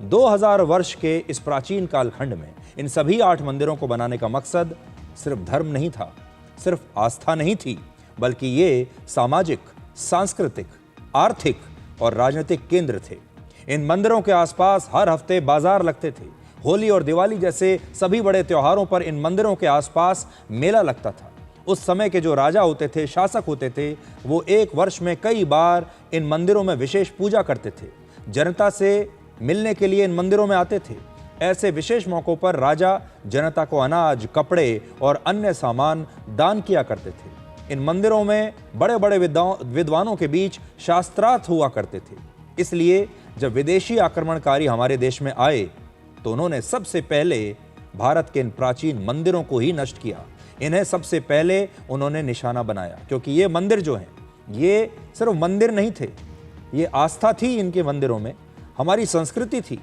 2000 वर्ष के इस प्राचीन कालखंड में इन सभी 8 मंदिरों को बनाने का मकसद सिर्फ धर्म नहीं था, सिर्फ आस्था नहीं थी, बल्कि ये सामाजिक, सांस्कृतिक, आर्थिक और राजनीतिक केंद्र थे। इन मंदिरों के आसपास हर हफ्ते बाजार लगते थे। होली और दिवाली जैसे सभी बड़े त्योहारों पर इन मंदिरों के आसपास मेला लगता था। उस समय के जो राजा होते थे, शासक होते थे, वो एक वर्ष में कई बार इन मंदिरों में विशेष पूजा करते थे। जनता से मिलने के लिए इन मंदिरों में आते थे। ऐसे विशेष मौक़ों पर राजा जनता को अनाज, कपड़े और अन्य सामान दान किया करते थे। इन मंदिरों में बड़े बड़े विद्वानों के बीच शास्त्रार्थ हुआ करते थे। इसलिए जब विदेशी आक्रमणकारी हमारे देश में आए तो उन्होंने सबसे पहले भारत के इन प्राचीन मंदिरों को ही नष्ट किया। इन्हें सबसे पहले उन्होंने निशाना बनाया, क्योंकि ये मंदिर जो हैं, ये सिर्फ मंदिर नहीं थे, ये आस्था थी इनके मंदिरों में, हमारी संस्कृति थी,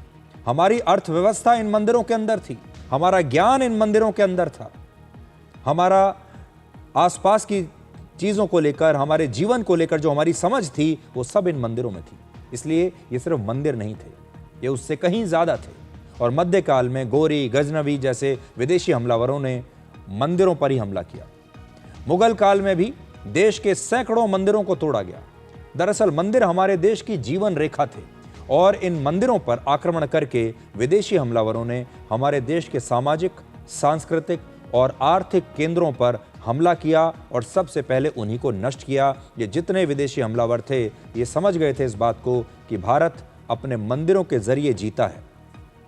हमारी अर्थव्यवस्था इन मंदिरों के अंदर थी, हमारा ज्ञान इन मंदिरों के अंदर था, हमारा आसपास की चीज़ों को लेकर, हमारे जीवन को लेकर जो हमारी समझ थी, वो सब इन मंदिरों में थी। इसलिए ये सिर्फ मंदिर नहीं थे, ये उससे कहीं ज़्यादा थे। और मध्यकाल में गोरी, गजनवी जैसे विदेशी हमलावरों ने मंदिरों पर ही हमला किया। मुगल काल में भी देश के सैकड़ों मंदिरों को तोड़ा गया। दरअसल मंदिर हमारे देश की जीवन रेखा थे और इन मंदिरों पर आक्रमण करके विदेशी हमलावरों ने हमारे देश के सामाजिक, सांस्कृतिक और आर्थिक केंद्रों पर हमला किया और सबसे पहले उन्हीं को नष्ट किया। ये जितने विदेशी हमलावर थे, ये समझ गए थे इस बात को कि भारत अपने मंदिरों के जरिए जीता है।